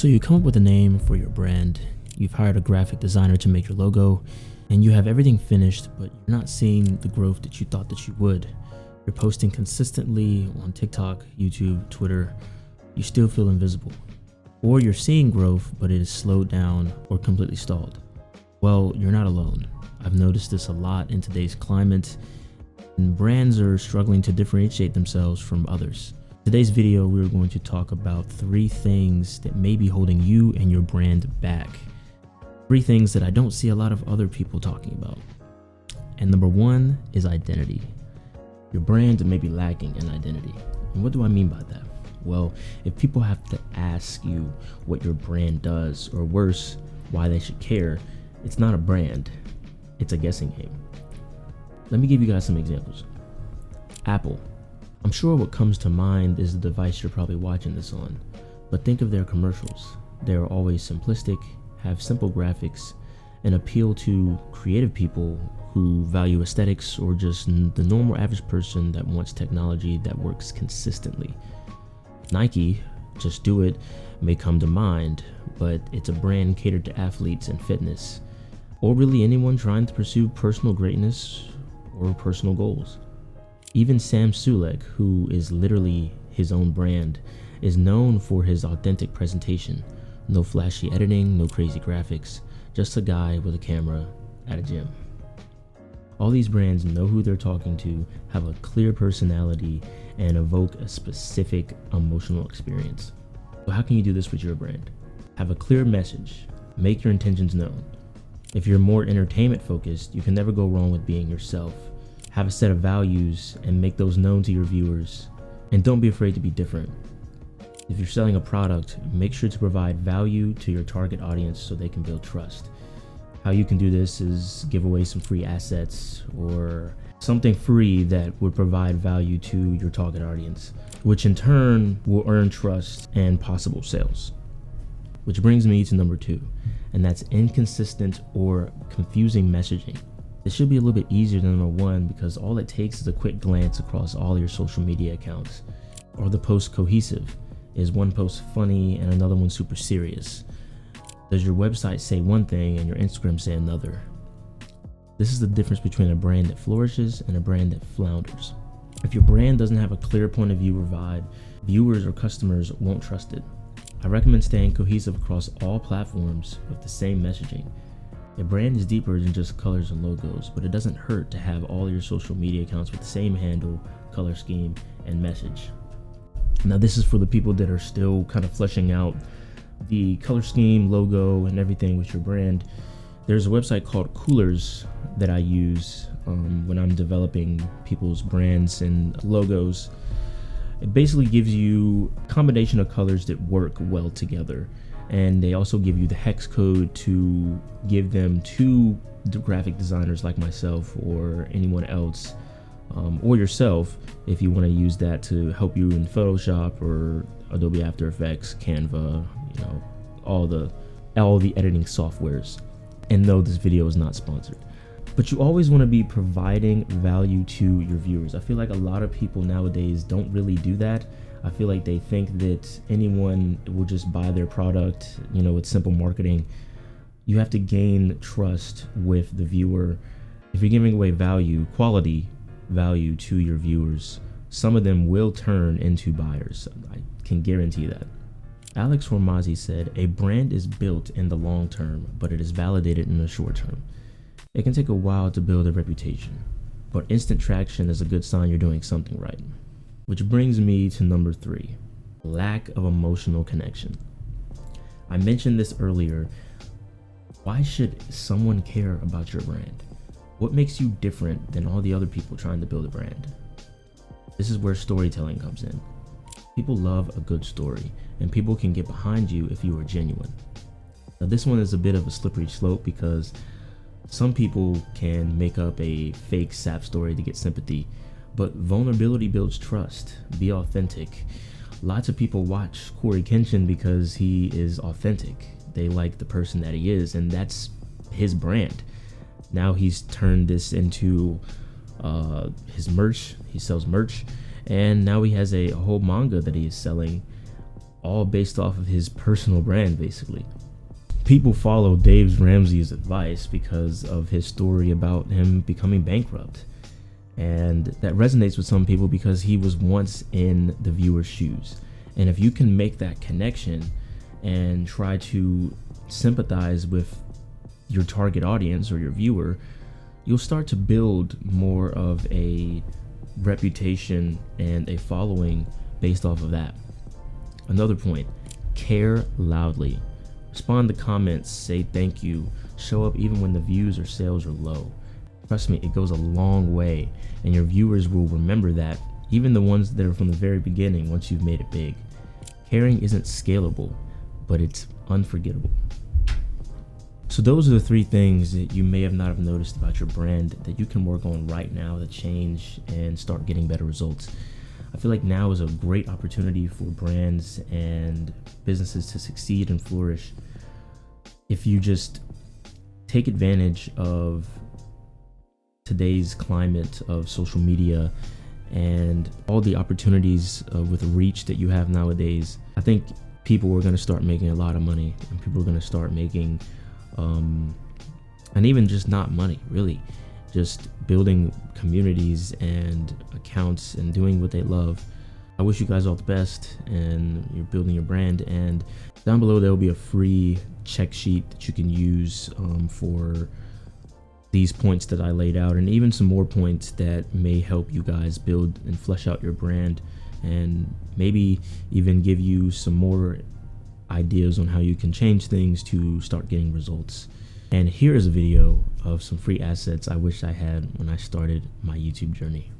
So you come up with a name for your brand, you've hired a graphic designer to make your logo, and you have everything finished, but you're not seeing the growth that you thought that you would. You're posting consistently on TikTok, YouTube, Twitter. You still feel invisible. Or you're seeing growth, but it is slowed down or completely stalled. Well, you're not alone. I've noticed this a lot in today's climate, and brands are struggling to differentiate themselves from others. Today's video, we're going to talk about 3 things that may be holding you and your brand back. 3 things that I don't see a lot of other people talking about. And number 1 is identity. Your brand may be lacking in identity. And what do I mean by that? Well, if people have to ask you what your brand does, or worse, why they should care, it's not a brand, it's a guessing game. Let me give you guys some examples. Apple. I'm sure what comes to mind is the device you're probably watching this on, but think of their commercials. They're always simplistic, have simple graphics, and appeal to creative people who value aesthetics or just the normal average person that wants technology that works consistently. Nike, Just Do It, may come to mind, but it's a brand catered to athletes and fitness, or really anyone trying to pursue personal greatness or personal goals. Even Sam Sulek, who is literally his own brand, is known for his authentic presentation. No flashy editing, no crazy graphics, just a guy with a camera at a gym. All these brands know who they're talking to, have a clear personality, and evoke a specific emotional experience. So how can you do this with your brand? Have a clear message, make your intentions known. If you're more entertainment focused, you can never go wrong with being yourself. Have a set of values and make those known to your viewers. And don't be afraid to be different. If you're selling a product, make sure to provide value to your target audience so they can build trust. How you can do this is give away some free assets or something free that would provide value to your target audience, which in turn will earn trust and possible sales. Which brings me to number 2, and that's inconsistent or confusing messaging. This should be a little bit easier than number 1 because all it takes is a quick glance across all your social media accounts. Are the posts cohesive? Is one post funny and another one super serious? Does your website say one thing and your Instagram say another? This is the difference between a brand that flourishes and a brand that flounders. If your brand doesn't have a clear point of view or vibe, viewers or customers won't trust it. I recommend staying cohesive across all platforms with the same messaging. A brand is deeper than just colors and logos, but it doesn't hurt to have all your social media accounts with the same handle, color scheme, and message. Now this is for the people that are still kind of fleshing out the color scheme, logo, and everything with your brand. There's a website called Coolers that I use when I'm developing people's brands and logos. It basically gives you a combination of colors that work well together. And they also give you the hex code to give them to the graphic designers like myself or anyone else, or yourself if you want to use that to help you in Photoshop or Adobe After Effects, Canva, all the editing softwares. And no, this video is not sponsored. But you always want to be providing value to your viewers. I feel like a lot of people nowadays don't really do that. I feel like they think that anyone will just buy their product, with simple marketing. You have to gain trust with the viewer. If you're giving away value, quality value to your viewers, some of them will turn into buyers. I can guarantee that. Alex Hormozzi said, "A brand is built in the long term, but it is validated in the short term. It can take a while to build a reputation, but instant traction is a good sign you're doing something right." Which brings me to number 3, lack of emotional connection. I mentioned this earlier. Why should someone care about your brand? What makes you different than all the other people trying to build a brand? This is where storytelling comes in. People love a good story, and people can get behind you if you are genuine. Now this one is a bit of a slippery slope because some people can make up a fake sap story to get sympathy, but vulnerability builds trust. Be authentic. Lots of people watch Corey Kenshin because he is authentic. They like the person that he is, and that's his brand. Now he's turned this into his merch. He sells merch, and now he has a whole manga that he is selling all based off of his personal brand, basically. People follow Dave Ramsey's advice because of his story about him becoming bankrupt. And that resonates with some people because he was once in the viewer's shoes. And if you can make that connection and try to sympathize with your target audience or your viewer, you'll start to build more of a reputation and a following based off of that. Another point, care loudly. Respond to comments, say thank you, show up even when the views or sales are low. Trust me, it goes a long way, and your viewers will remember that, even the ones that are from the very beginning once you've made it big. Caring isn't scalable, but it's unforgettable. So those are the 3 things that you may not have noticed about your brand that you can work on right now to change and start getting better results. I feel like now is a great opportunity for brands and businesses to succeed and flourish if you just take advantage of today's climate of social media and all the opportunities with reach that you have nowadays. I think people are going to start making a lot of money, and people are going to start making and even just not money, really, just building communities and accounts and doing what they love. I wish you guys all the best, and you're building your brand. And down below there will be a free check sheet that you can use for these points that I laid out, and even some more points that may help you guys build and flesh out your brand, and maybe even give you some more ideas on how you can change things to start getting results. And here is a video of some free assets I wish I had when I started my YouTube journey.